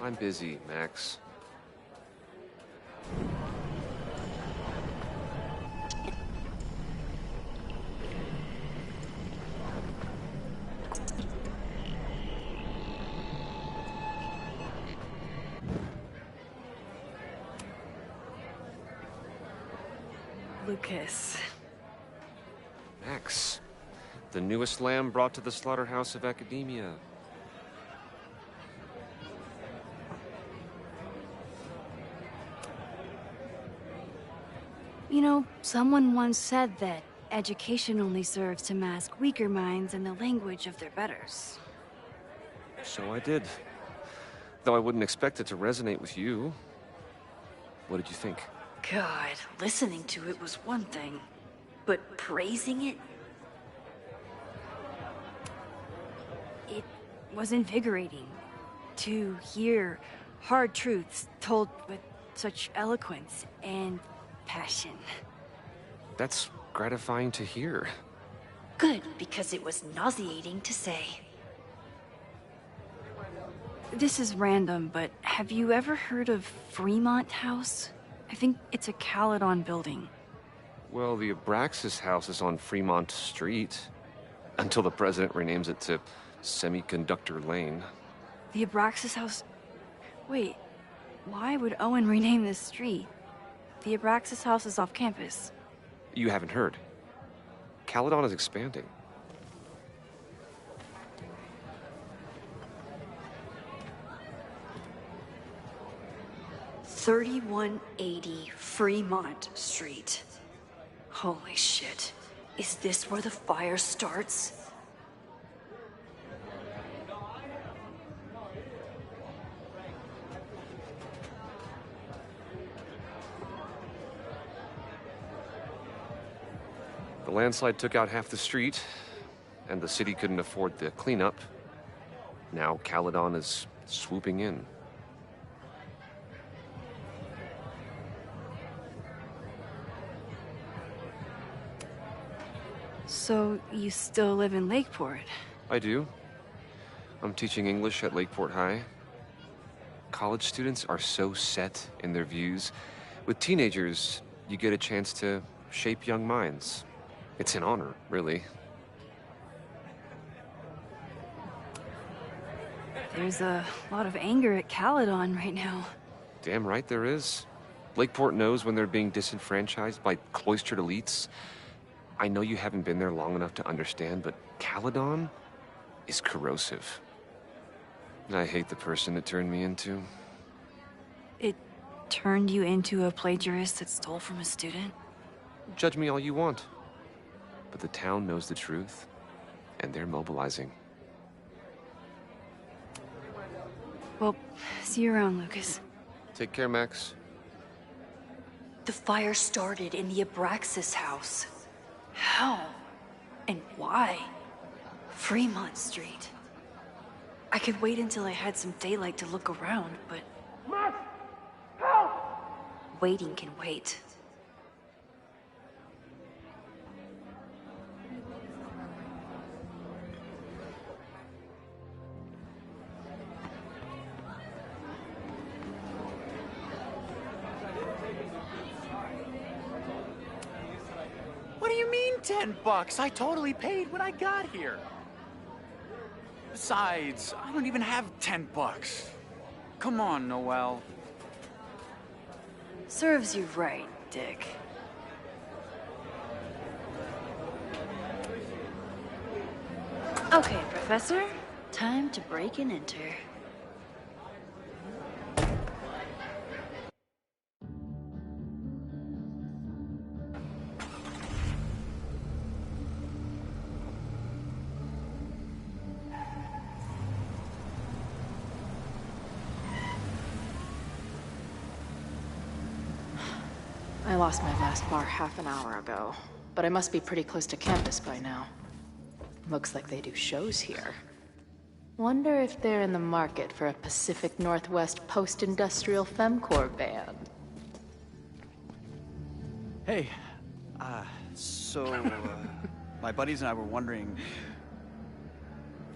I'm busy, Max. Lucas. Max, the newest lamb brought to the slaughterhouse of academia. You know, someone once said that education only serves to mask weaker minds in the language of their betters. So I did. Though I wouldn't expect it to resonate with you. What did you think? God, listening to it was one thing, but praising it? It was invigorating to hear hard truths told with such eloquence and passion. That's gratifying to hear. Good, because it was nauseating to say. This is random, but have you ever heard of Fremont House? I think it's a Caledon building. Well, the Abraxas house is on Fremont Street. Until the president renames it to Semiconductor Lane. The Abraxas House... Wait, why would Owen rename this street? The Abraxas House is off campus. You haven't heard. Caledon is expanding. $3180 Fremont Street. Holy shit. Is this where the fire starts? The landslide took out half the street, and the city couldn't afford the cleanup. Now Caledon is swooping in. So, you still live in Lakeport? I do. I'm teaching English at Lakeport High. College students are so set in their views. With teenagers, you get a chance to shape young minds. It's an honor, really. There's a lot of anger at Caledon right now. Damn right there is. Lakeport knows when they're being disenfranchised by cloistered elites. I know you haven't been there long enough to understand, but Caledon is corrosive. I hate the person it turned me into. It turned you into a plagiarist that stole from a student? Judge me all you want. But the town knows the truth, and they're mobilizing. Well, see you around, Lucas. Take care, Max. The fire started in the Abraxas house. How? And why? Fremont Street. I could wait until I had some daylight to look around, but... Max! Help! Waiting can wait. What do you mean $10? I totally paid when I got here. Besides, I don't even have $10. Come on, Noel. Serves you right, Dick. Okay, Professor. Time to break and enter. I lost my last bar half an hour ago, but I must be pretty close to campus by now. Looks like they do shows here. Wonder if they're in the market for a Pacific Northwest post-industrial femcore band. Hey, my buddies and I were wondering,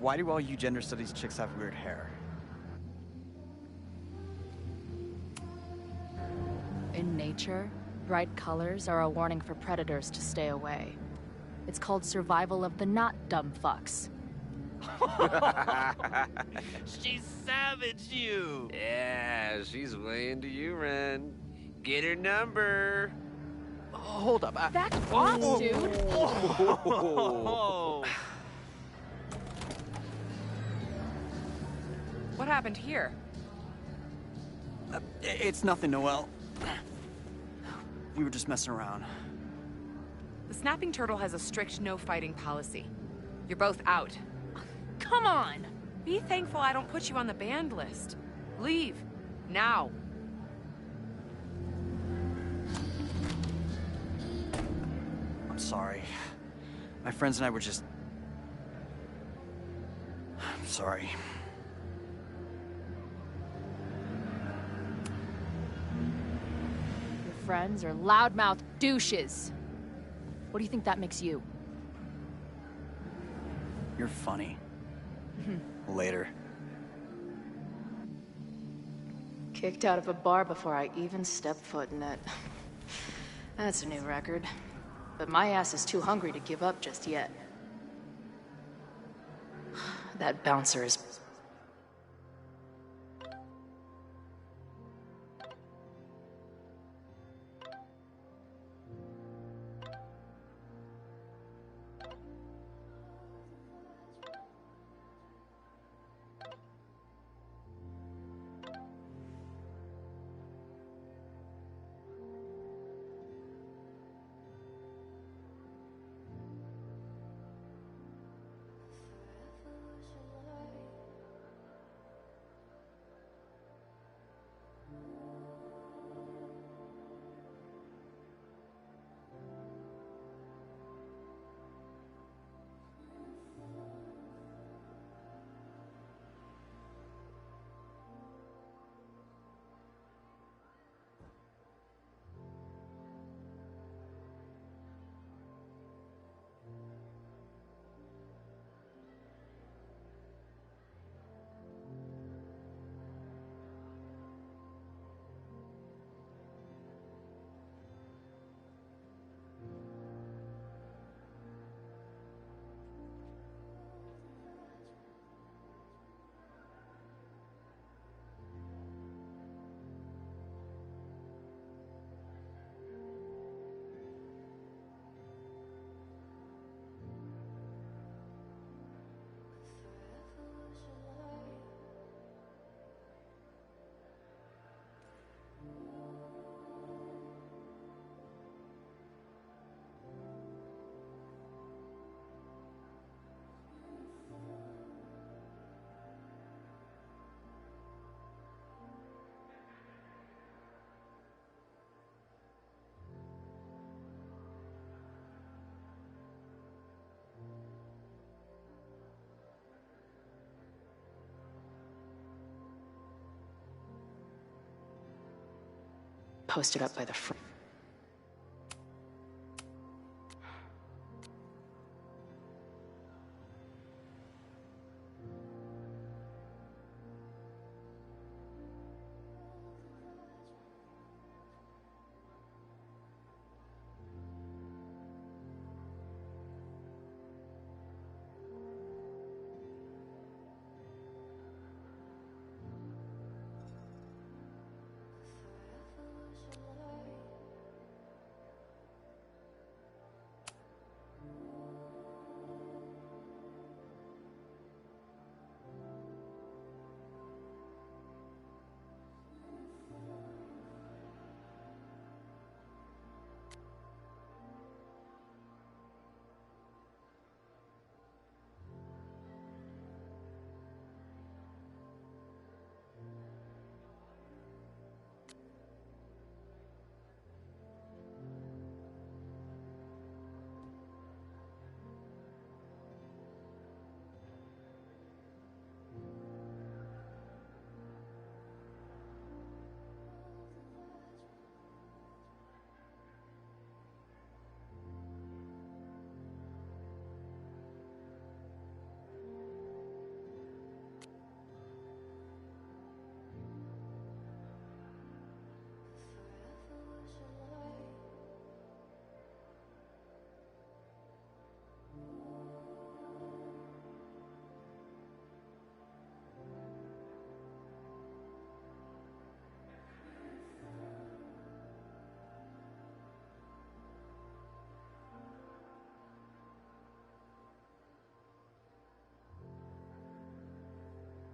why do all you gender studies chicks have weird hair? in nature, bright colors are a warning for predators to stay away. It's called survival of the not dumb fucks. She savaged you! Yeah, she's way into you, Ren. Get her number. Hold up. Back off, dude! Oh. What happened here? It's nothing, Noelle. We were just messing around. The Snapping Turtle has a strict no-fighting policy. You're both out. Come on! Be thankful I don't put you on the banned list. Leave. Now. I'm sorry. My friends and I were just... I'm sorry. Your friends are loudmouth douches. What do you think that makes you? You're funny. Later. Kicked out of a bar before I even stepped foot in it. That's a new record. But my ass is too hungry to give up just yet. That bouncer is... posted up by the front.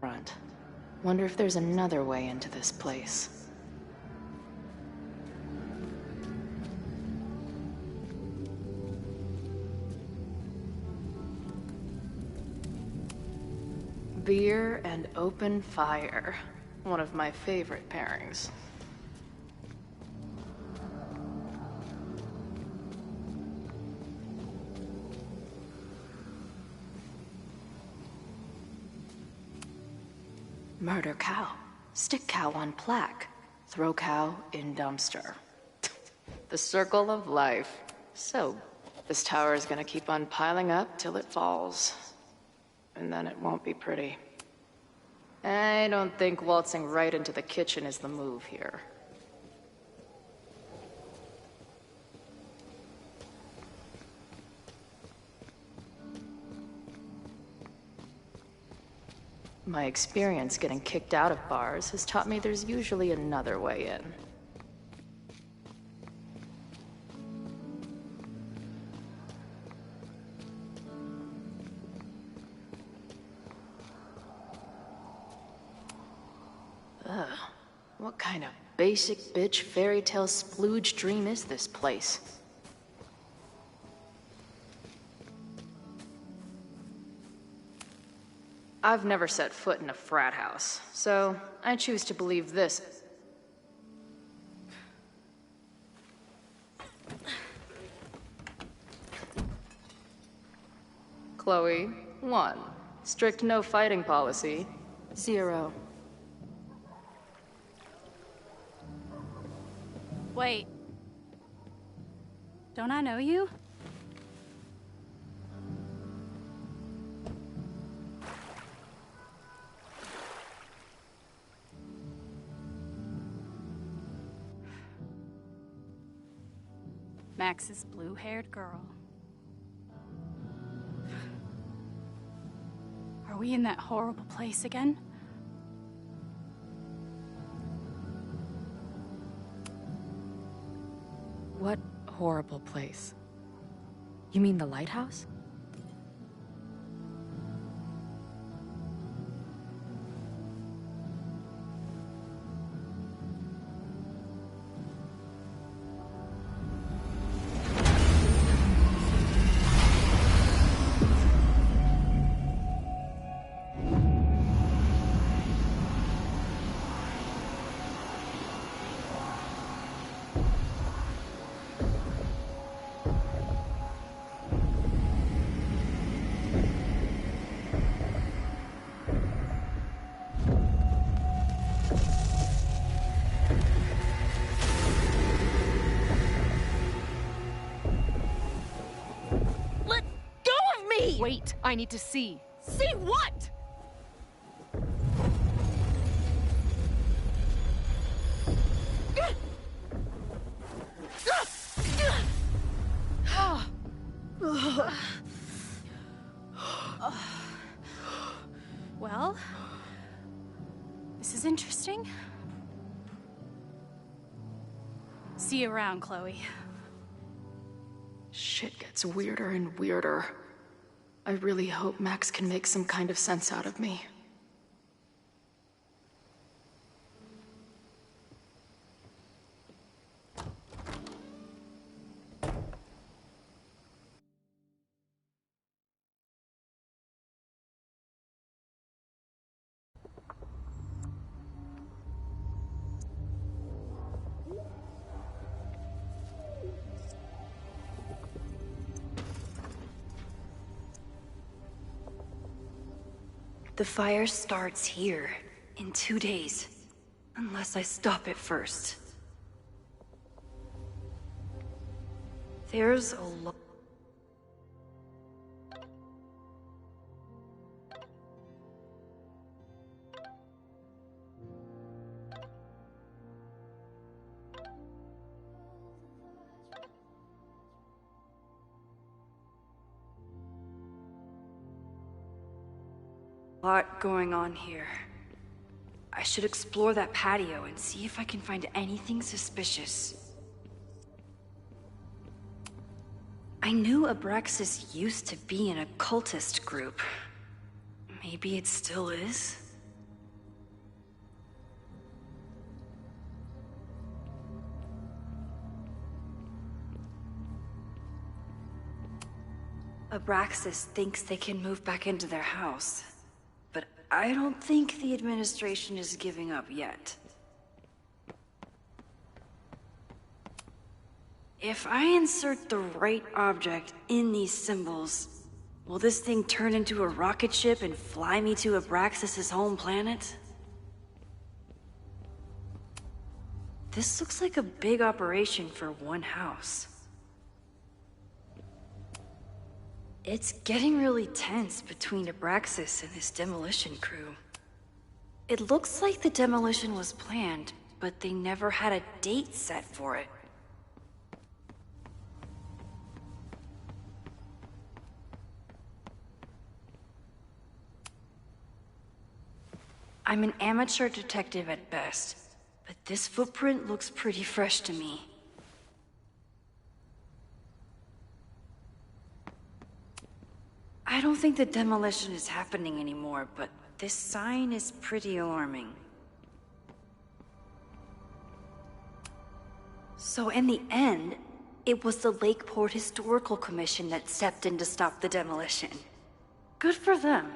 front. Wonder if there's another way into this place. Beer and open fire. One of my favorite pairings. Murder cow. Stick cow on plaque. Throw cow in dumpster. The circle of life. So, this tower is gonna keep on piling up till it falls. And then it won't be pretty. I don't think waltzing right into the kitchen is the move here. My experience getting kicked out of bars has taught me there's usually another way in. Ugh. What kind of basic bitch fairy tale splooge dream is this place? I've never set foot in a frat house, so I choose to believe this. Chloe, 1. Strict no fighting policy. 0. Wait. Don't I know you? Max's blue-haired girl. Are we in that horrible place again? What horrible place? You mean the lighthouse? Wait, I need to see. See what? Well, this is interesting. See you around, Chloe. Shit gets weirder and weirder. I really hope Max can make some kind of sense out of me. The fire starts here, in 2 days. Unless I stop it first. There's a lot. Lot going on here. I should explore that patio and see if I can find anything suspicious. I knew Abraxas used to be an occultist group. Maybe it still is? Abraxas thinks they can move back into their house. But I don't think the administration is giving up yet. If I insert the right object in these symbols, will this thing turn into a rocket ship and fly me to Abraxas' home planet? This looks like a big operation for one house. It's getting really tense between Abraxas and his demolition crew. It looks like the demolition was planned, but they never had a date set for it. I'm an amateur detective at best, but this footprint looks pretty fresh to me. I don't think the demolition is happening anymore, but this sign is pretty alarming. So in the end, it was the Lakeport Historical Commission that stepped in to stop the demolition. Good for them.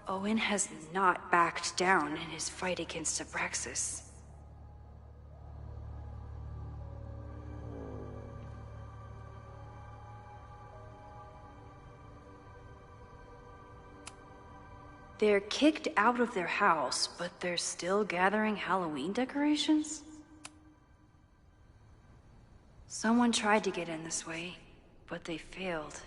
Owen has not backed down in his fight against Abraxas. They're kicked out of their house, but they're still gathering Halloween decorations? Someone tried to get in this way, but they failed.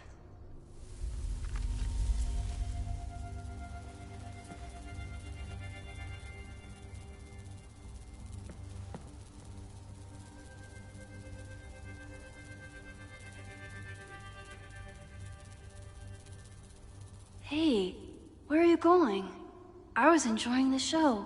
Hey, where are you going? I was enjoying the show.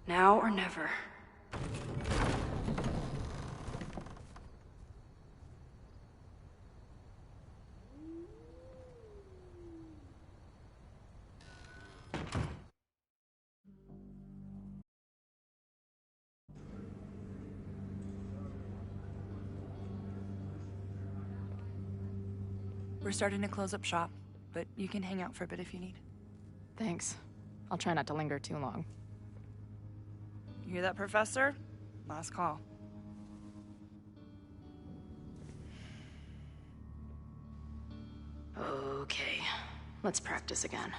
Now or never. We're starting to close up shop, but you can hang out for a bit if you need. Thanks. I'll try not to linger too long. You hear that, Professor? Last call. Okay, let's practice again.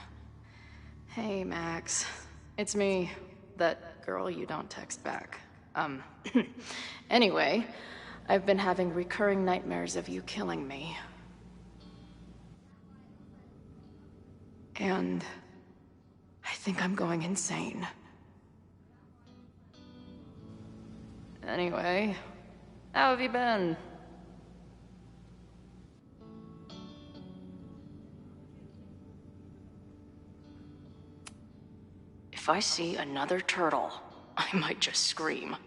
Hey, Max. It's me, that girl you don't text back. Anyway, I've been having recurring nightmares of you killing me. And I think I'm going insane. Anyway, how have you been? If I see another turtle, I might just scream.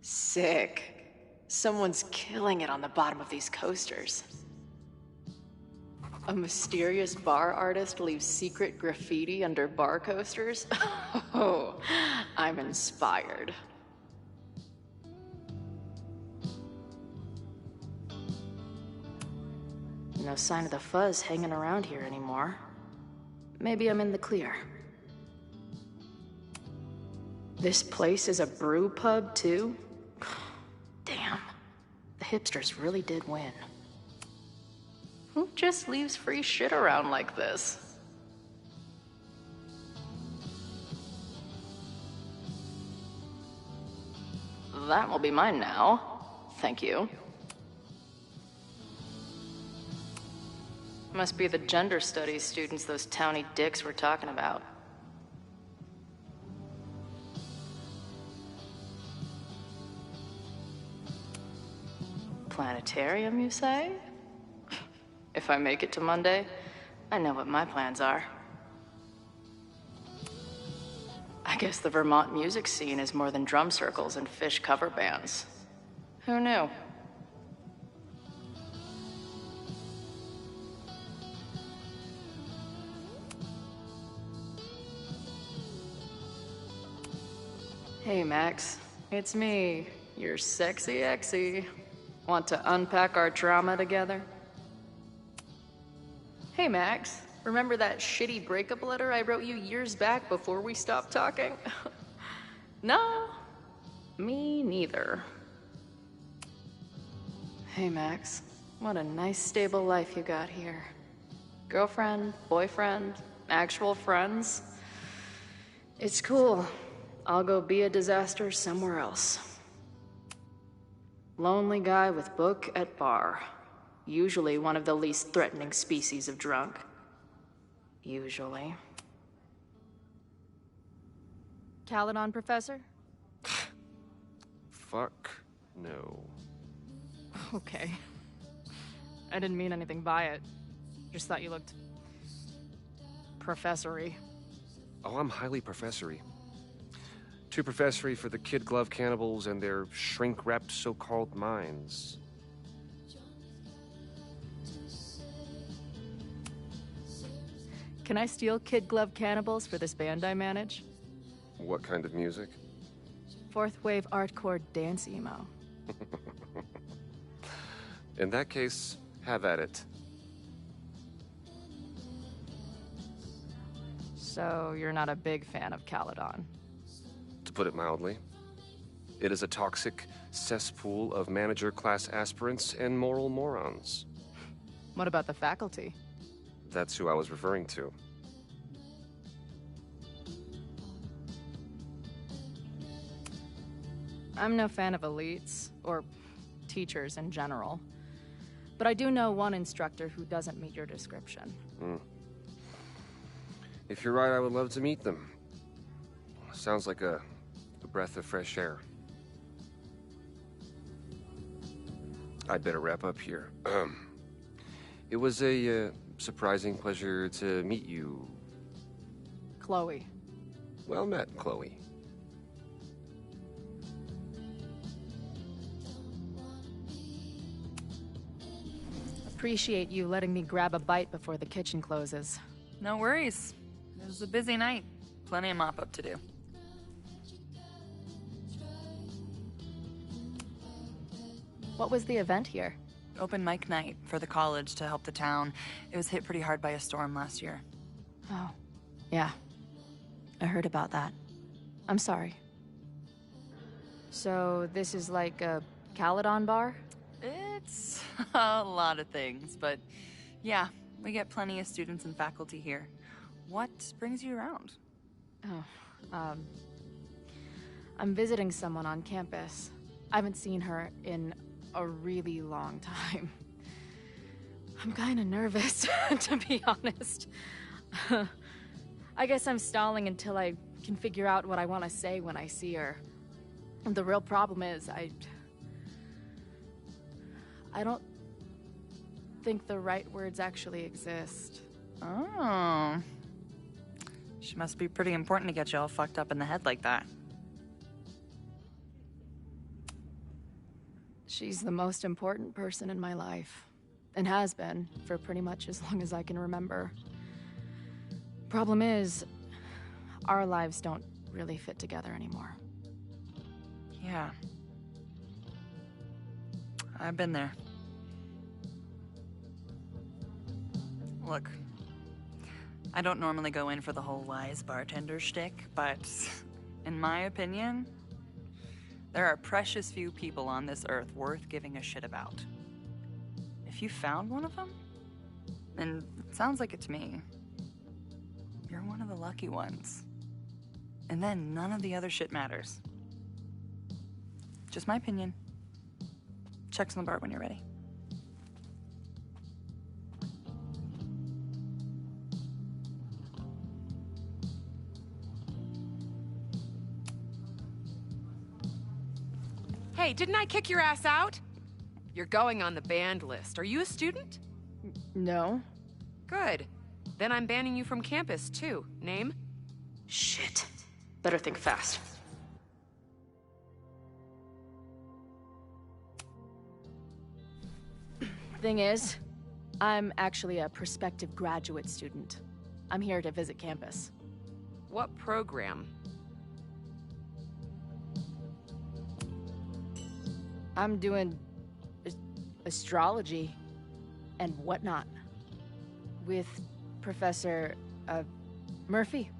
Sick. Someone's killing it on the bottom of these coasters. A mysterious bar artist leaves secret graffiti under bar coasters? Oh, I'm inspired. No sign of the fuzz hanging around here anymore. Maybe I'm in the clear. This place is a brew pub, too? Damn. The hipsters really did win. Who just leaves free shit around like this? That will be mine now. Thank you. Must be the gender studies students those towny dicks were talking about. Planetarium, you say? If I make it to Monday, I know what my plans are. I guess the Vermont music scene is more than drum circles and fish cover bands. Who knew? Hey, Max. It's me, your sexy exy. Want to unpack our trauma together? Hey, Max. Remember that shitty breakup letter I wrote you years back before we stopped talking? No, me neither. Hey, Max. What a nice, stable life you got here. Girlfriend, boyfriend, actual friends. It's cool. I'll go be a disaster somewhere else. Lonely guy with book at bar. Usually one of the least threatening species of drunk. Usually. Caledon, Professor? Fuck no. Okay. I didn't mean anything by it. Just thought you looked... professory. Oh, I'm highly professory. Too professory for the kid glove cannibals and their shrink-wrapped so-called minds. Can I steal kid glove cannibals for this band I manage? What kind of music? Fourth wave artcore dance emo. In that case, have at it. So you're not a big fan of Caledon? To put it mildly. It is a toxic cesspool of manager-class aspirants and moral morons. What about the faculty? That's who I was referring to. I'm no fan of elites, or teachers in general. But I do know one instructor who doesn't meet your description. If you're right, I would love to meet them. Sounds like a breath of fresh air. I'd better wrap up here. It was a surprising pleasure to meet you. Chloe. Well met, Chloe. Appreciate you letting me grab a bite before the kitchen closes. No worries. It was a busy night. Plenty of mop-up to do. What was the event here? Open mic night for the college to help the town. It was hit pretty hard by a storm last year. Oh, yeah. I heard about that. I'm sorry. So this is like a Caledon bar? It's a lot of things, but yeah, we get plenty of students and faculty here. What brings you around? Oh, I'm visiting someone on campus. I haven't seen her in a really long time. I'm kinda nervous, to be honest. I guess I'm stalling until I can figure out what I want to say when I see her. And the real problem is, I don't think the right words actually exist. Oh. She must be pretty important to get you all fucked up in the head like that. She's the most important person in my life, and has been for pretty much as long as I can remember. Problem is, our lives don't really fit together anymore. Yeah. I've been there. Look, I don't normally go in for the whole wise bartender shtick, but in my opinion, there are precious few people on this earth worth giving a shit about. If you found one of them, and it sounds like it to me, you're one of the lucky ones. And then none of the other shit matters. Just my opinion. Check's on the bar when you're ready. Hey, didn't I kick your ass out? You're going on the banned list. Are you a student? No. Good. Then I'm banning you from campus, too. Name? Shit. Better think fast. Thing is, I'm actually a prospective graduate student. I'm here to visit campus. What program? I'm doing astrology and whatnot with Professor Murphy.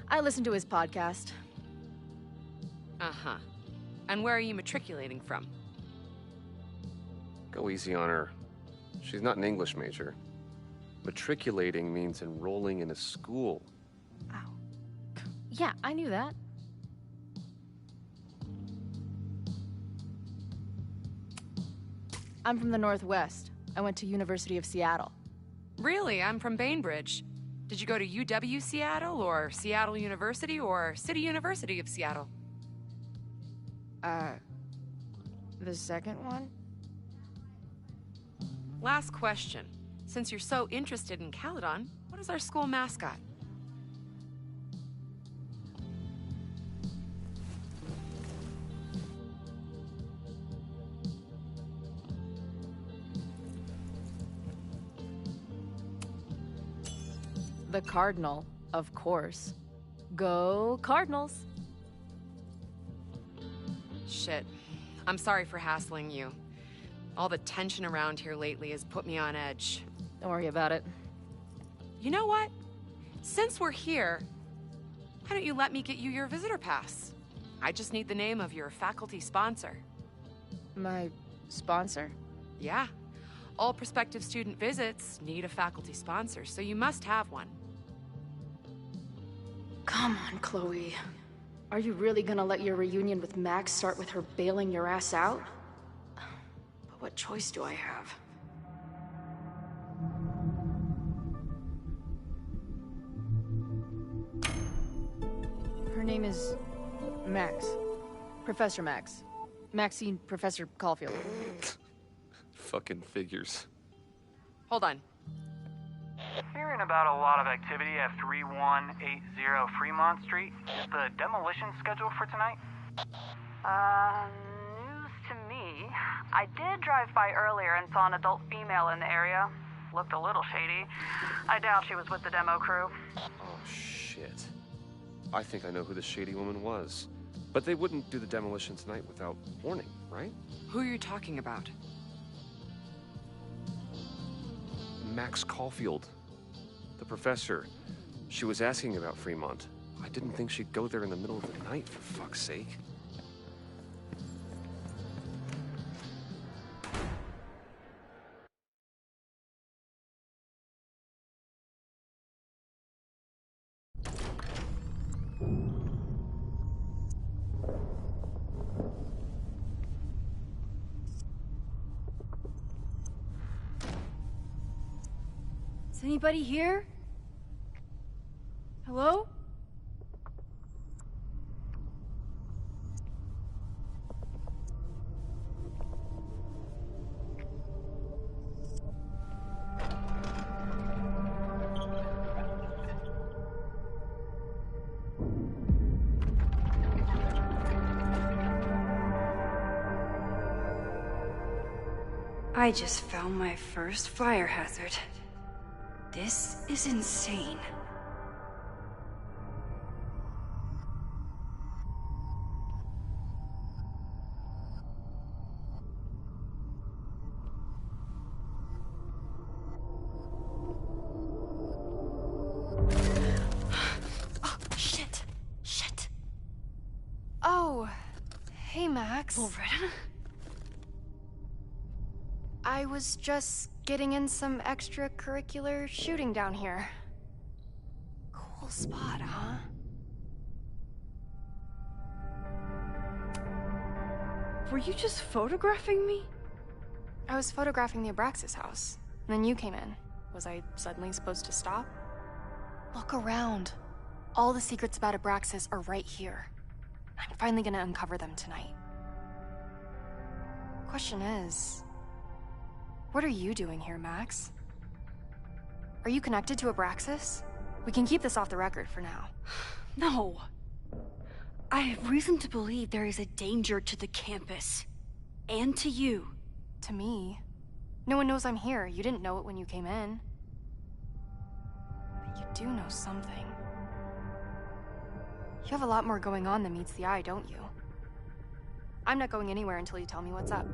I listen to his podcast. Uh-huh. And where are you matriculating from? Go easy on her. She's not an English major. Matriculating means enrolling in a school. Ow. Yeah, I knew that. I'm from the Northwest. I went to University of Seattle. Really? I'm from Bainbridge. Did you go to UW Seattle, or Seattle University, or City University of Seattle? The second one? Last question. Since you're so interested in Caledon, what is our school mascot? The Cardinal, of course. Go Cardinals! Shit. I'm sorry for hassling you. All the tension around here lately has put me on edge. Don't worry about it. You know what? Since we're here, why don't you let me get you your visitor pass? I just need the name of your faculty sponsor. My sponsor? Yeah. All prospective student visits need a faculty sponsor, so you must have one. Come on, Chloe. Are you really gonna let your reunion with Max start with her bailing your ass out? But what choice do I have? Her name is Max. Professor Max. Maxine Professor Caulfield. Fucking figures. Hold on. Hearing about a lot of activity at 3180 Fremont Street. Is the demolition scheduled for tonight? News to me. I did drive by earlier and saw an adult female in the area. Looked a little shady. I doubt she was with the demo crew. Oh, shit. I think I know who the shady woman was. But they wouldn't do the demolition tonight without warning, right? Who are you talking about? Max Caulfield. The professor. She was asking about Fremont. I didn't think she'd go there in the middle of the night, for fuck's sake. Is anybody here? Hello? I just found my first fire hazard. This is insane. Oh, shit. Shit. Oh, hey, Max. Loretta? I was just getting in some extracurricular shooting down here. Cool spot, huh? Were you just photographing me? I was photographing the Abraxas house, and then you came in. Was I suddenly supposed to stop? Look around. All the secrets about Abraxas are right here. I'm finally gonna uncover them tonight. Question is, what are you doing here, Max? Are you connected to Abraxas? We can keep this off the record for now. No. I have reason to believe there is a danger to the campus. And to you. To me? No one knows I'm here. You didn't know it when you came in. But you do know something. You have a lot more going on than meets the eye, don't you? I'm not going anywhere until you tell me what's up.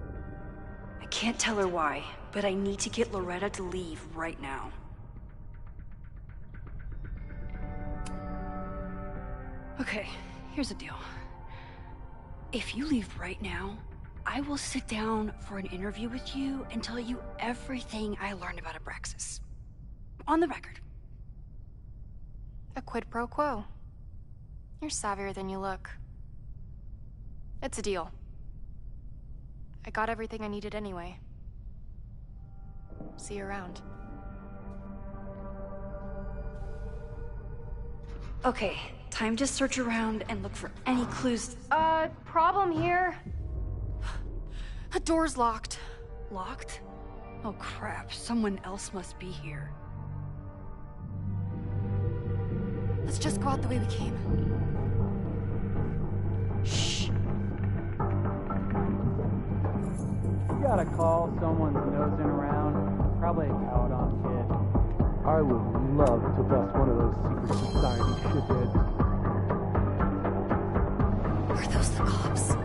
I can't tell her why, but I need to get Loretta to leave right now. Okay, here's the deal. If you leave right now, I will sit down for an interview with you and tell you everything I learned about Abraxas. On the record. A quid pro quo. You're savvier than you look. It's a deal. I got everything I needed anyway. See you around. Okay, time to search around and look for any clues. Problem here. The door's locked. Locked? Oh crap, someone else must be here. Let's just go out the way we came. Shh. You gotta call someone's nosing around. Probably a Caladon kid. I would love to bust one of those secret society shitheads. Are those the cops?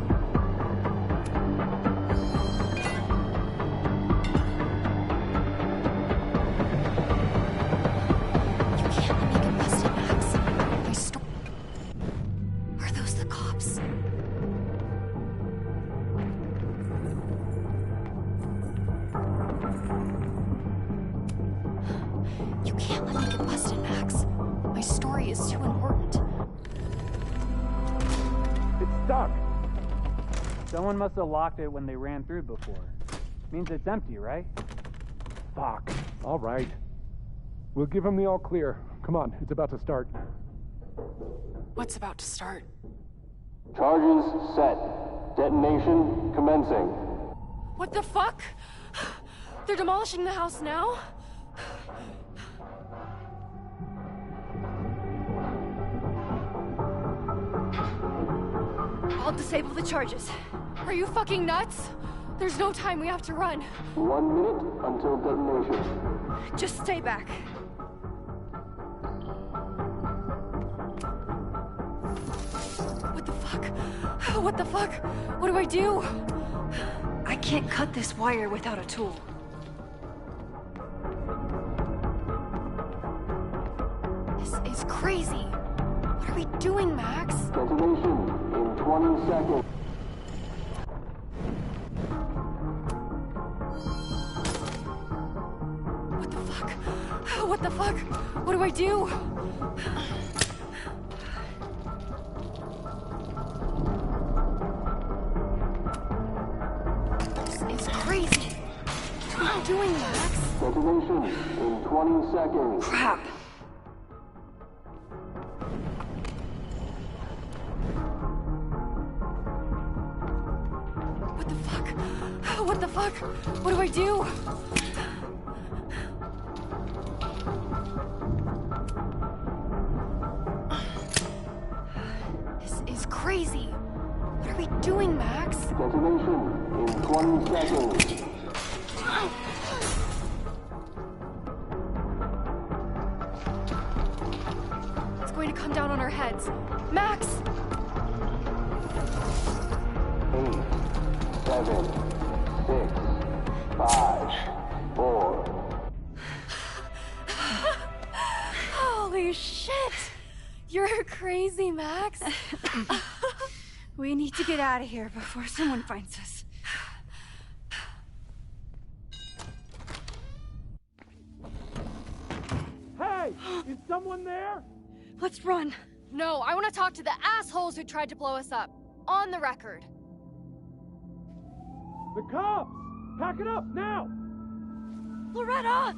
Someone must have locked it when they ran through before. Means it's empty, right? Fuck. All right. We'll give him the all clear. Come on, it's about to start. What's about to start? Charges set. Detonation commencing. What the fuck? They're demolishing the house now? I'll disable the charges. Are you fucking nuts? There's no time, we have to run. 1 minute until detonation. Just stay back. What the fuck? What the fuck? What do I do? I can't cut this wire without a tool. This is crazy. What are we doing, Max? Detonation in 20 seconds. What the fuck? What the fuck? What do I do? This is crazy. What are you doing, Max? Detonation in 20 seconds. Crap. What the fuck? What do I do? This is crazy. What are we doing, Max? Detonation in 20 seconds. It's going to come down on our heads. Max! 8, 7, 6, 5, 4. Holy shit! You're crazy, Max. We need to get out of here before someone finds us. Hey! Is someone there? Let's run. No, I want to talk to the assholes who tried to blow us up. On the record. The cops! Pack it up, now! Loretta!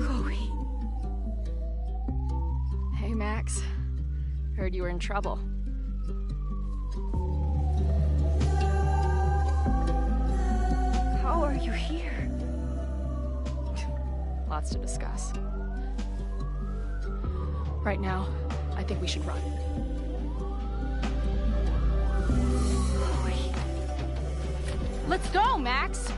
Chloe. Hey, Max. Heard you were in trouble. How are you here? Lots to discuss. Right now, I think we should run. Let's go, Max!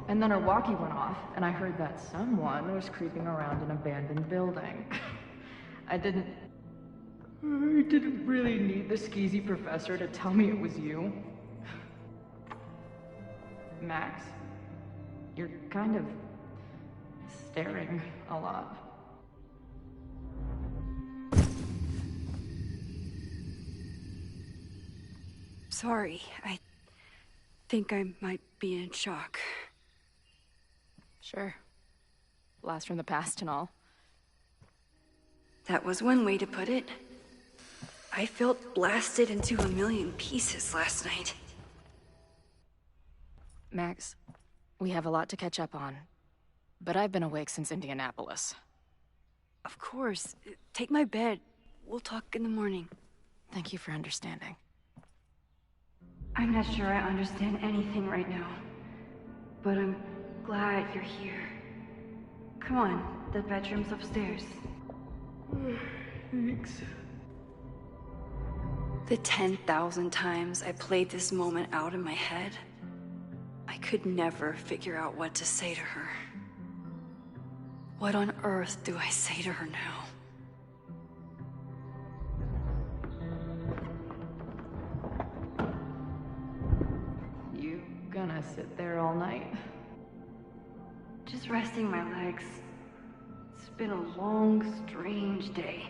And then her walkie went off, and I heard that someone was creeping around an abandoned building. I didn't really need the skeezy professor to tell me it was you. Max, you're kind of staring a lot. Sorry, I think I might be in shock. Sure. Blast from the past and all. That was one way to put it. I felt blasted into a million pieces last night. Max, we have a lot to catch up on, but I've been awake since Indianapolis. Of course. Take my bed. We'll talk in the morning. Thank you for understanding. I'm not sure I understand anything right now, but I'm glad you're here. Come on, the bedroom's upstairs. Thanks. The 10,000 times I played this moment out in my head, I could never figure out what to say to her. What on earth do I say to her now? You gonna sit there all night? Just resting my legs. It's been a long, strange day.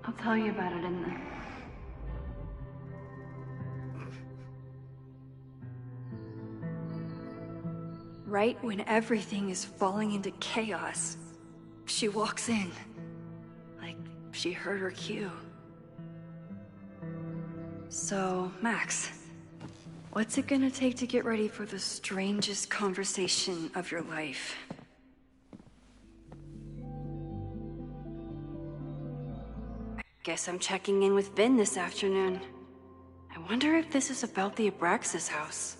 I'll tell you about it in the... Right when everything is falling into chaos, she walks in. Like she heard her cue. So, Max, what's it gonna take to get ready for the strangest conversation of your life? I guess I'm checking in with Vin this afternoon. I wonder if this is about the Abraxas house.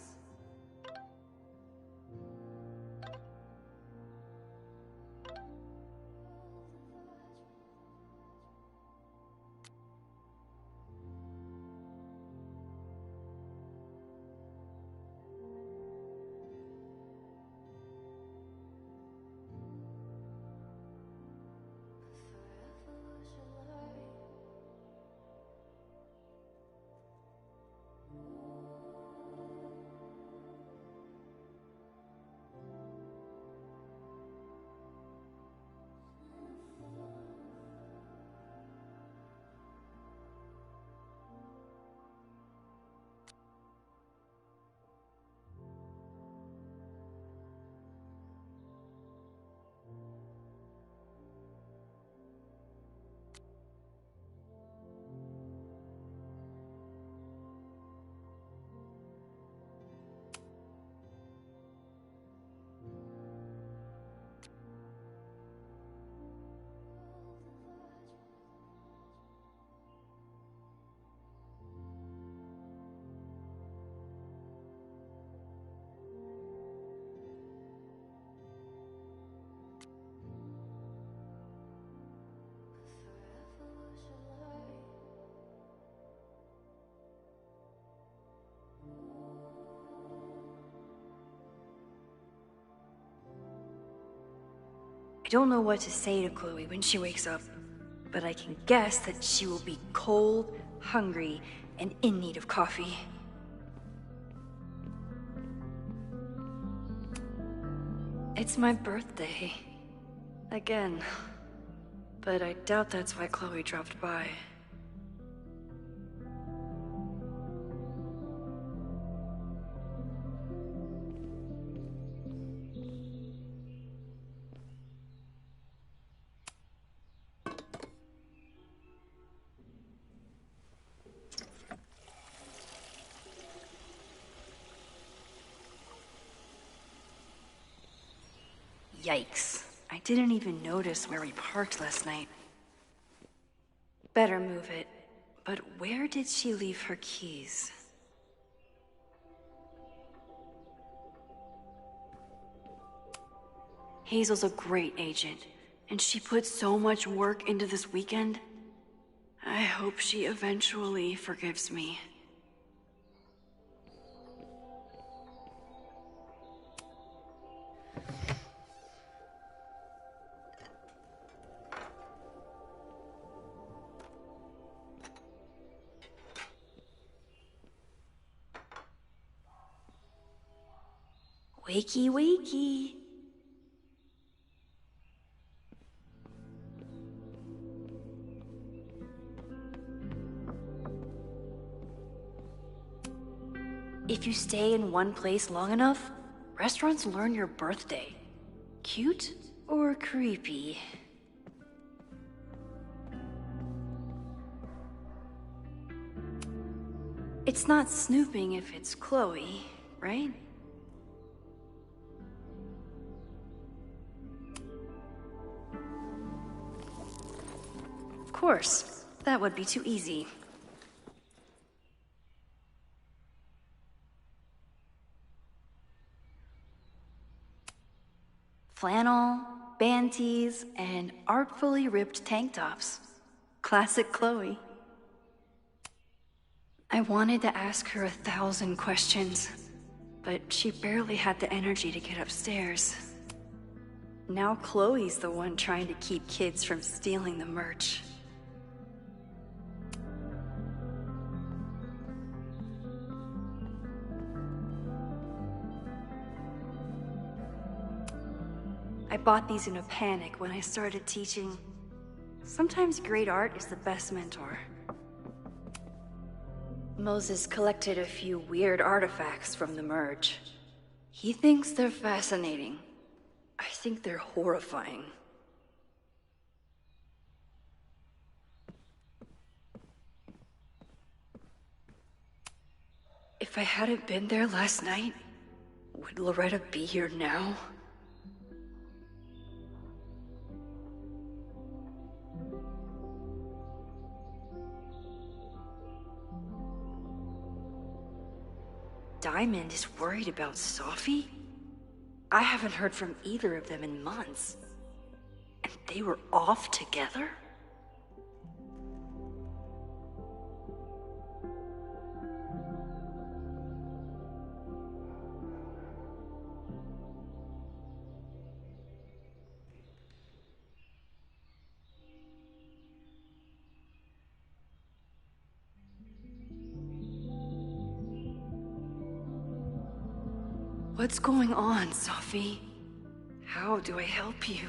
I don't know what to say to Chloe when she wakes up, but I can guess that she will be cold, hungry, and in need of coffee. It's my birthday. Again. But I doubt that's why Chloe dropped by. Yikes. I didn't even notice where we parked last night. Better move it. But where did she leave her keys? Hazel's a great agent, and she put so much work into this weekend. I hope she eventually forgives me. Wakey, wakey. If you stay in one place long enough, restaurants learn your birthday. Cute or creepy? It's not snooping if it's Chloe, right? Of course. That would be too easy. Flannel, band tees, and artfully ripped tank tops. Classic Chloe. I wanted to ask her 1,000 questions, but she barely had the energy to get upstairs. Now Chloe's the one trying to keep kids from stealing the merch. I bought these in a panic when I started teaching. Sometimes great art is the best mentor. Moses collected a few weird artifacts from the merge. He thinks they're fascinating. I think they're horrifying. If I hadn't been there last night, would Loretta be here now? Diamond is worried about Sophie? I haven't heard from either of them in months. And they were off together? What's going on, Sophie? How do I help you?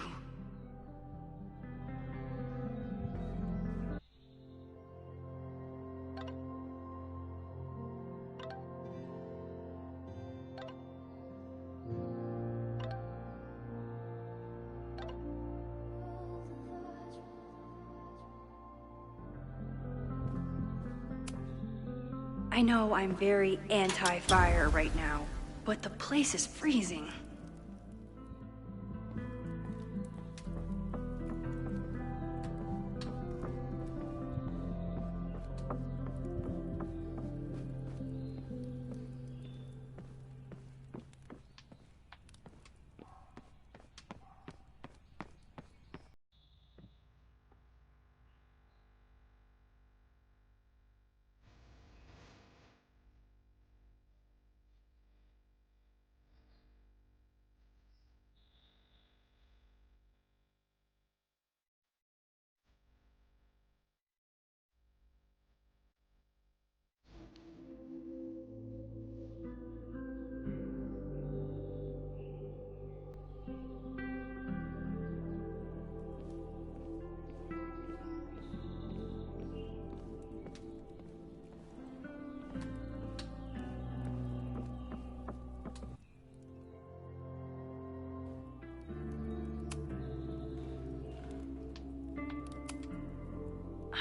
I know I'm very anti-fire right now, but the place is freezing.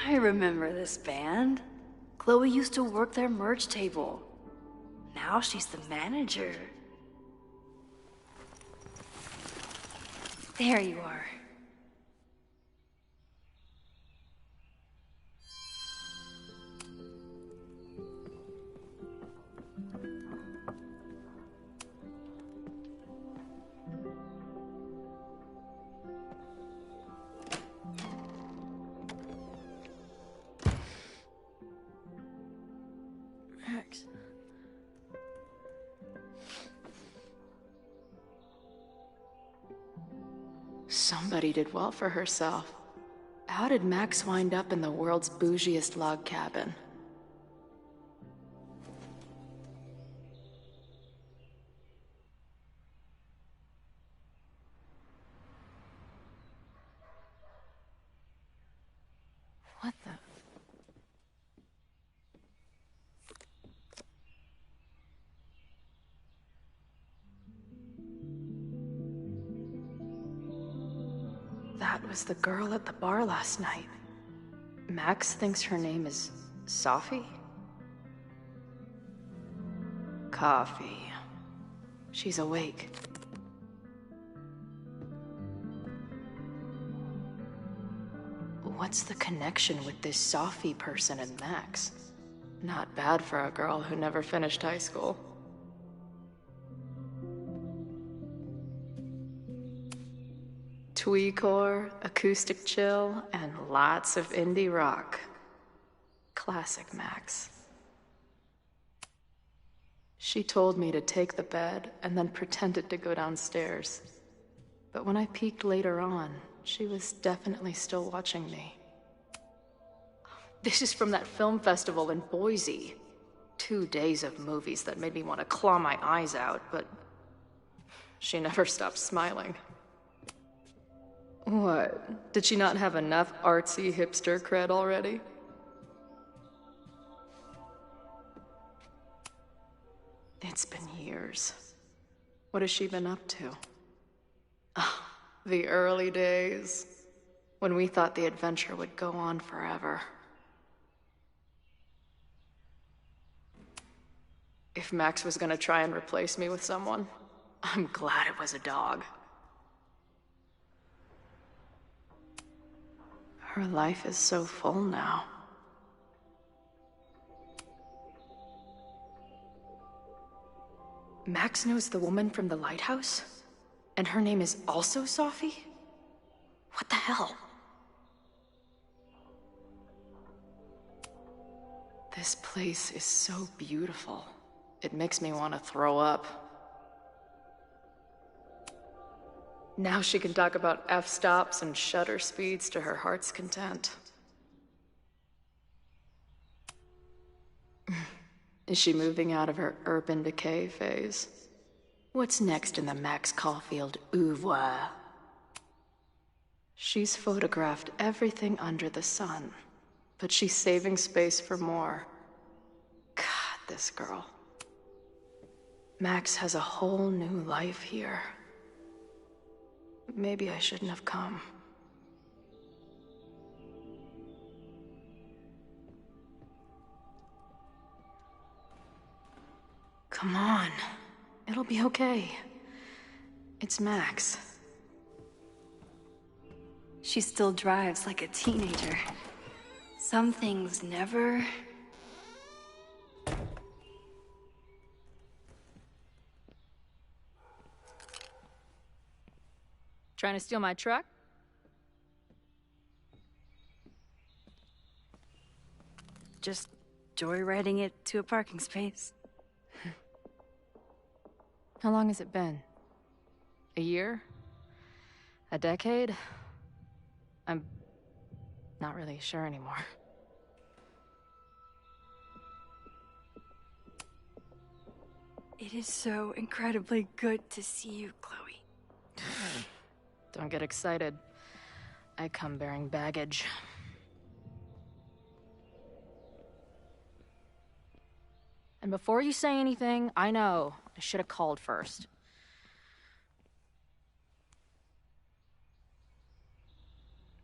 I remember this band. Chloe used to work their merch table. Now she's the manager. There you are. Max. Somebody did well for herself. How did Max wind up in the world's bougiest log cabin? What the? That was the girl at the bar last night. Max thinks her name is Sophie? Coffee. She's awake. What's the connection with this Sophie person and Max? Not bad for a girl who never finished high school. Tweecore, acoustic chill, and lots of indie rock. Classic Max. She told me to take the bed and then pretended to go downstairs. But when I peeked later on, she was definitely still watching me. This is from that film festival in Boise. 2 days of movies that made me want to claw my eyes out, but she never stopped smiling. What? Did she not have enough artsy hipster cred already? It's been years. What has she been up to? Ah, the early days, when we thought the adventure would go on forever. If Max was gonna try and replace me with someone, I'm glad it was a dog. Her life is so full now. Max knows the woman from the lighthouse? And her name is also Sophie? What the hell? This place is so beautiful. It makes me want to throw up. Now she can talk about f-stops and shutter speeds to her heart's content. Is she moving out of her urban decay phase? What's next in the Max Caulfield oeuvre? She's photographed everything under the sun, but she's saving space for more. God, this girl. Max has a whole new life here. Maybe I shouldn't have come. Come on. It'll be okay. It's Max. She still drives like a teenager. Some things never... Trying to steal my truck? Just joyriding it to a parking space. How long has it been? A year? A decade? I'm not really sure anymore. It is so incredibly good to see you, Chloe. Don't get excited. I come bearing baggage. And before you say anything, I know I should have called first.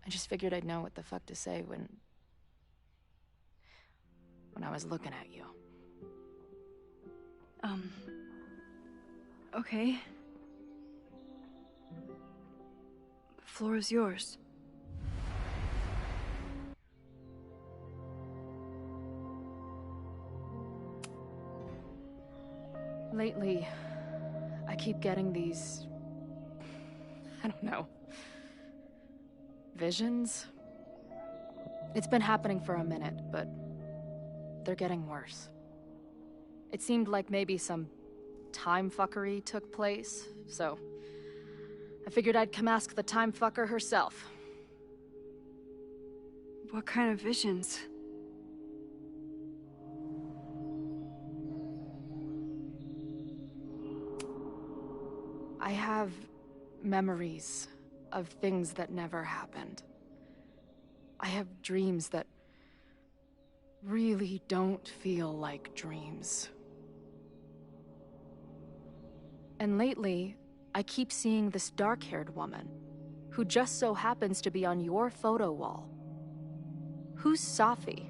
I just figured I'd know what the fuck to say when when I was looking at you. Okay. The floor is yours. Lately, I keep getting these... I don't know. Visions? It's been happening for a minute, but they're getting worse. It seemed like maybe some time fuckery took place, so I figured I'd come ask the time fucker herself. What kind of visions? I have memories of things that never happened. I have dreams that really don't feel like dreams. And lately, I keep seeing this dark-haired woman, who just so happens to be on your photo wall. Who's Safi?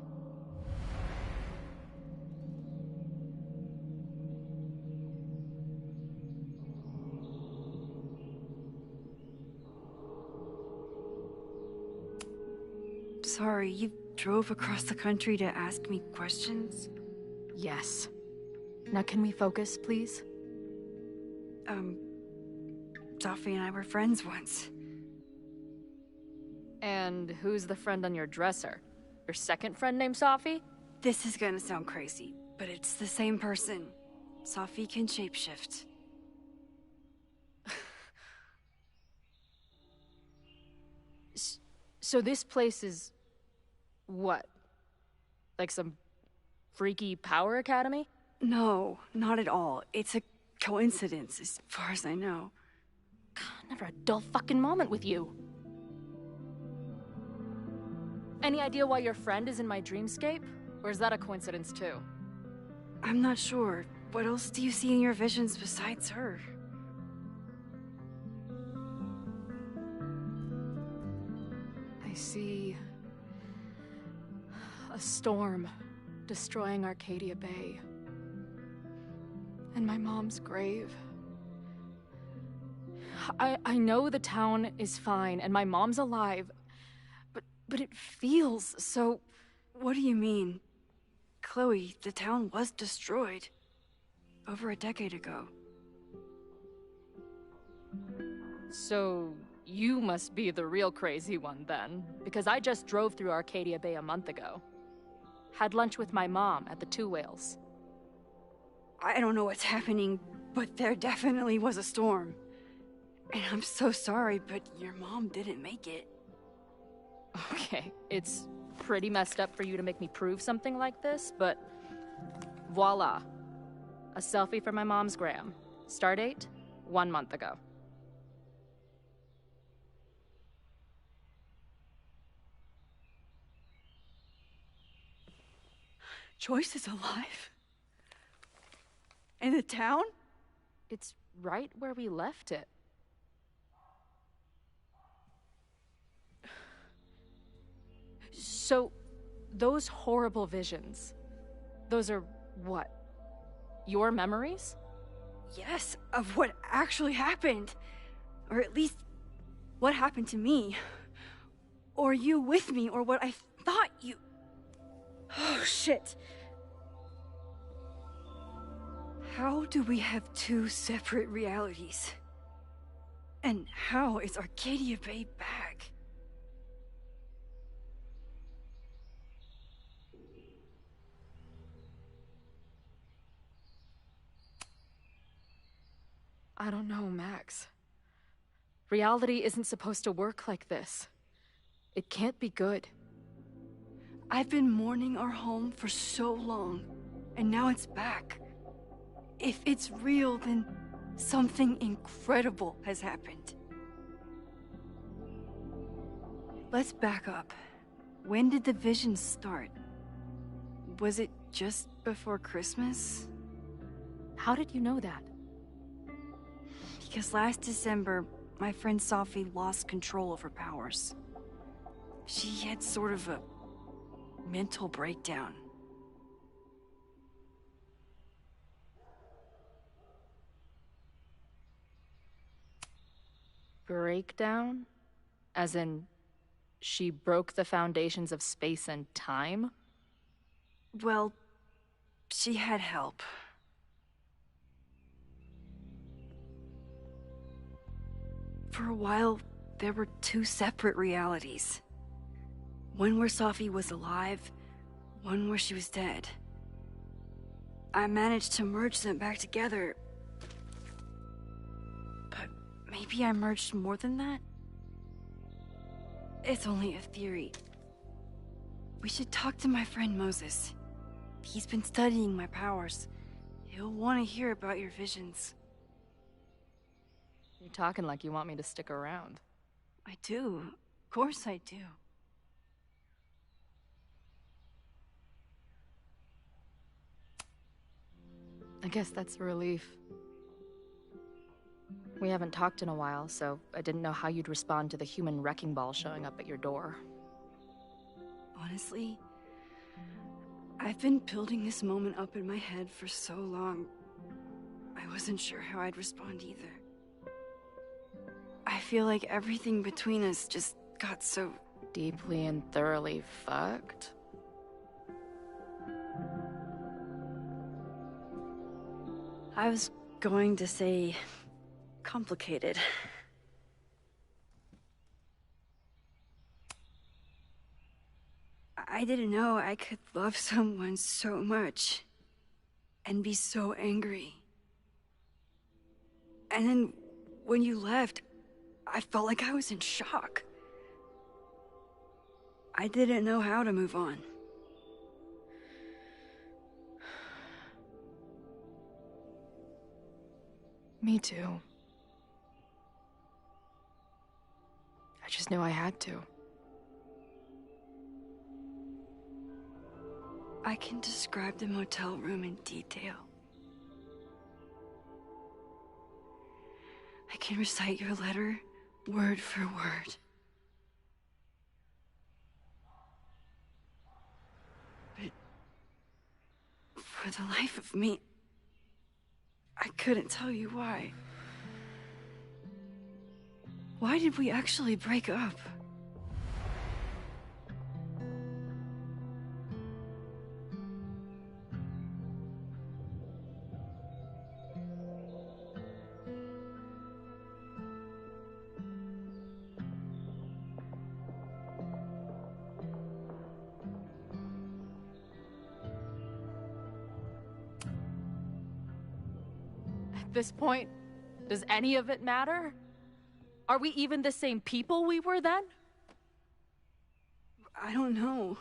Sorry, you drove across the country to ask me questions? Yes. Now can we focus, please? Safi and I were friends once. And who's the friend on your dresser? Your second friend named Safi? This is gonna sound crazy, but it's the same person. Safi can shapeshift. So this place is... what? Like some freaky power academy? No, not at all. It's a coincidence, as far as I know. God, never a dull fucking moment with you. Any idea why your friend is in my dreamscape? Or is that a coincidence too? I'm not sure. What else do you see in your visions besides her? I see... a storm destroying Arcadia Bay. And my mom's grave. I know the town is fine and my mom's alive, but it feels so... What do you mean? Chloe, the town was destroyed. Over a decade ago. So, you must be the real crazy one then, because I just drove through Arcadia Bay a month ago. Had lunch with my mom at the Two Whales. I don't know what's happening, but there definitely was a storm. And I'm so sorry, but your mom didn't make it. Okay, it's pretty messed up for you to make me prove something like this, but voila. A selfie for my mom's gram. Stardate, 1 month ago. Joyce is alive? In the town? It's right where we left it. So, those horrible visions, those are what? Your memories? Yes, of what actually happened. Or at least, what happened to me. Or you with me, or what I thought you... Oh, shit. How do we have two separate realities? And how is Arcadia Bay back? I don't know, Max. Reality isn't supposed to work like this. It can't be good. I've been mourning our home for so long, and now it's back. If it's real, then something incredible has happened. Let's back up. When did the visions start? Was it just before Christmas? How did you know that? Because last December, my friend Safi lost control of her powers. She had sort of a mental breakdown. Breakdown? As in, she broke the foundations of space and time? Well, she had help. For a while, there were two separate realities. One where Sophie was alive, one where she was dead. I managed to merge them back together. But maybe I merged more than that? It's only a theory. We should talk to my friend Moses. He's been studying my powers. He'll want to hear about your visions. You're talking like you want me to stick around. I do. Of course I do. I guess that's a relief. We haven't talked in a while, so I didn't know how you'd respond to the human wrecking ball showing up at your door. Honestly, I've been building this moment up in my head for so long. I wasn't sure how I'd respond either. I feel like everything between us just got so deeply and thoroughly fucked. I was going to say complicated. I didn't know I could love someone so much and be so angry. And then when you left, I felt like I was in shock. I didn't know how to move on. Me too. I just knew I had to. I can describe the motel room in detail. I can recite your letter word for word. But for the life of me, I couldn't tell you why. Why did we actually break up? At this point, does any of it matter? Are we even the same people we were then? I don't know.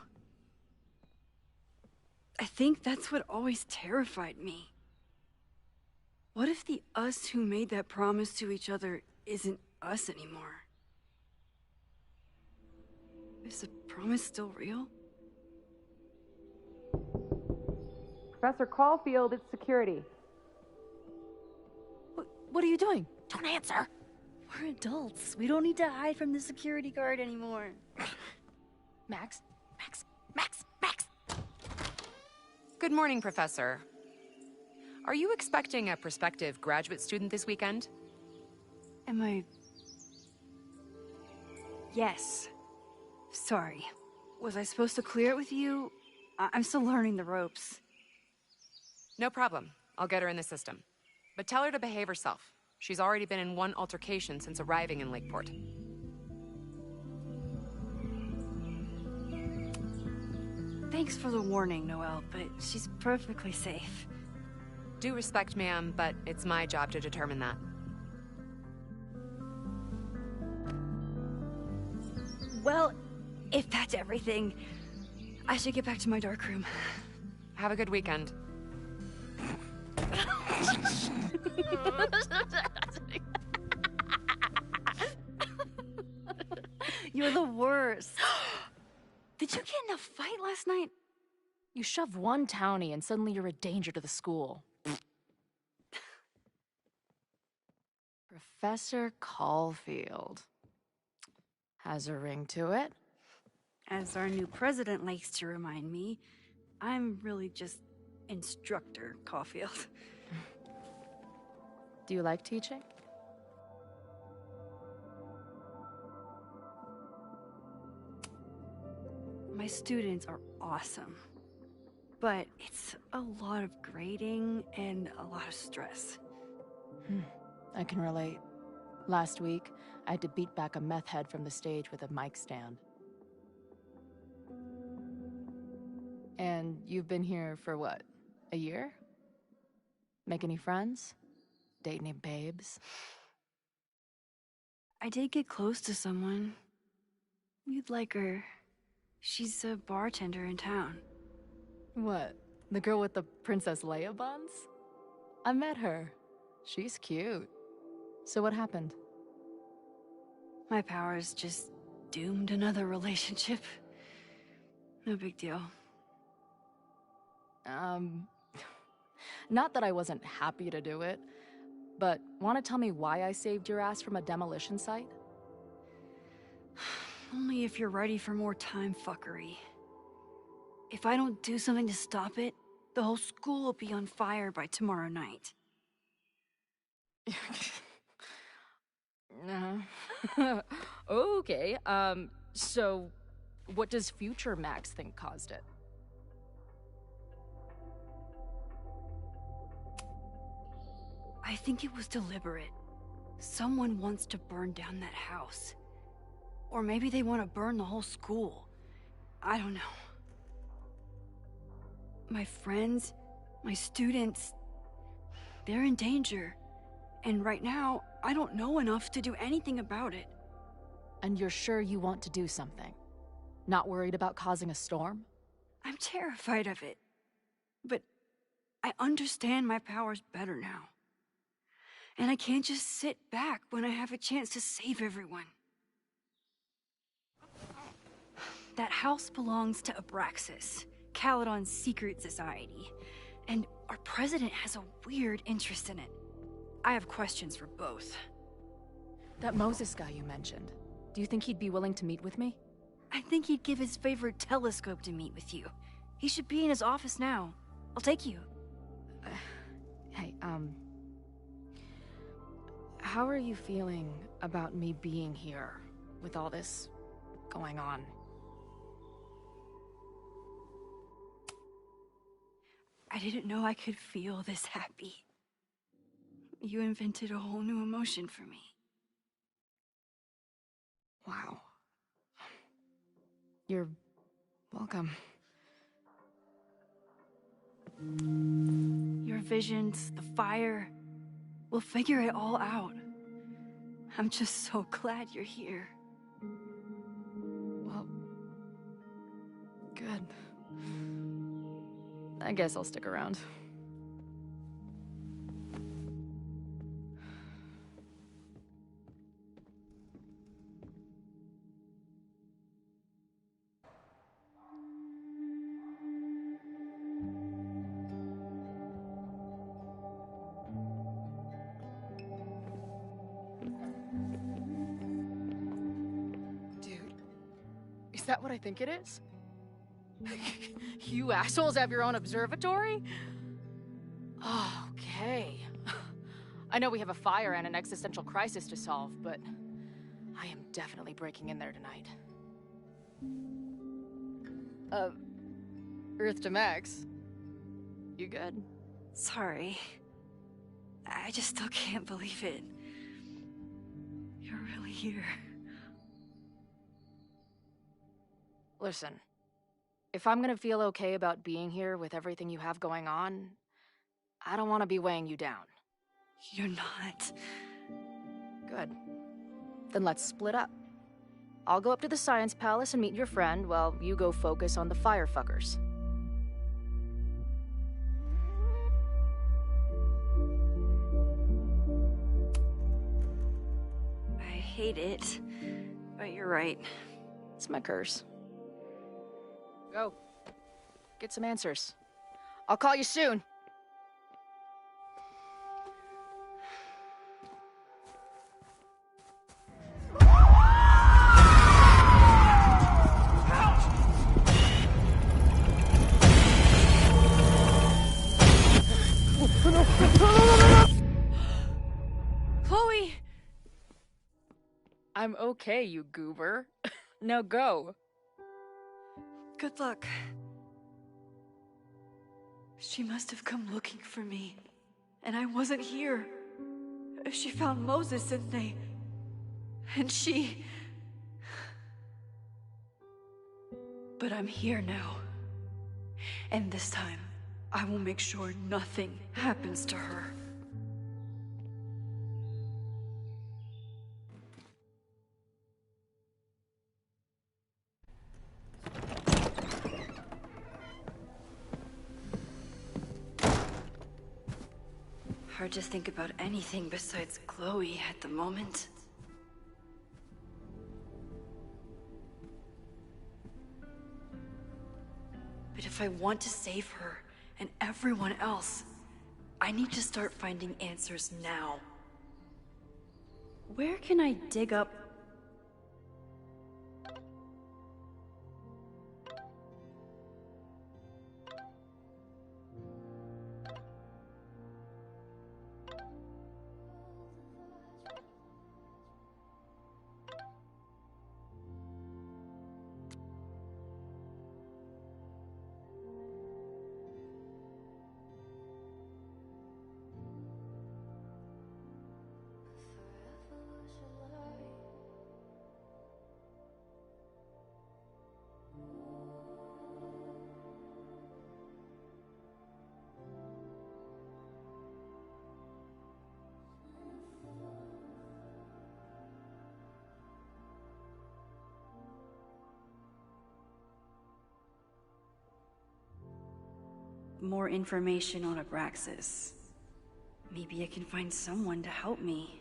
I think that's what always terrified me. What if the us who made that promise to each other isn't us anymore? Is the promise still real? Professor Caulfield, it's security. What are you doing? Don't answer. We're adults. We don't need to hide from the security guard anymore. Max? Good morning, Professor. Are you expecting a prospective graduate student this weekend? Am I... Yes. Sorry. Was I supposed to clear it with you? I'm still learning the ropes. No problem. I'll get her in the system. But tell her to behave herself. She's already been in one altercation since arriving in Lakeport. Thanks for the warning, Noelle, but she's perfectly safe. Due respect, ma'am, but it's my job to determine that. Well, if that's everything, I should get back to my dark room. Have a good weekend. You're the worst. Did you get in a fight last night? You shove one townie and suddenly you're a danger to the school. Professor Caulfield. Has a ring to it. As our new president likes to remind me, I'm really just Instructor Caulfield. Do you like teaching? My students are awesome. But it's a lot of grading and a lot of stress. I can relate. Last week, I had to beat back a meth head from the stage with a mic stand. And you've been here for what? A year? Make any friends? Date any babes? I did get close to someone. You'd like her. She's a bartender in town. What? The girl with the Princess Leia buns? I met her. She's cute. So what happened? My powers just doomed another relationship. No big deal. Not that I wasn't happy to do it, but want to tell me why I saved your ass from a demolition site? Only if you're ready for more time fuckery. If I don't do something to stop it, the whole school will be on fire by tomorrow night. Okay, so what does future Max think caused it? I think it was deliberate. Someone wants to burn down that house. Or maybe they want to burn the whole school. I don't know. My friends, my students, they're in danger. And right now, I don't know enough to do anything about it. And you're sure you want to do something? Not worried about causing a storm? I'm terrified of it. But I understand my powers better now. And I can't just sit back when I have a chance to save everyone. That house belongs to Abraxas, Caledon's secret society. And our president has a weird interest in it. I have questions for both. That Moses guy you mentioned, do you think he'd be willing to meet with me? I think he'd give his favorite telescope to meet with you. He should be in his office now. I'll take you. Hey, how are you feeling about me being here with all this going on? I didn't know I could feel this happy. You invented a whole new emotion for me. Wow. You're welcome. Your visions, the fire, we'll figure it all out. I'm just so glad you're here. Well, good. I guess I'll stick around. Is that what I think it is? You assholes have your own observatory? Okay. I know we have a fire and an existential crisis to solve, but I am definitely breaking in there tonight. Earth to Max. You good? Sorry. I just still can't believe it. You're really here. Listen, if I'm gonna feel okay about being here with everything you have going on, I don't want to be weighing you down. You're not. Good. Then let's split up. I'll go up to the Science Palace and meet your friend while you go focus on the firefuckers. I hate it, but you're right. It's my curse. Go. Get some answers. I'll call you soon. Chloe! I'm okay, you goober. Now go. Good luck. She must have come looking for me, and I wasn't here. She found Moses and she... But I'm here now. And this time, I will make sure nothing happens to her. Hard to think about anything besides Chloe at the moment. But if I want to save her and everyone else, I need to start finding answers now. Where can I dig up... More information on Abraxas. Maybe I can find someone to help me.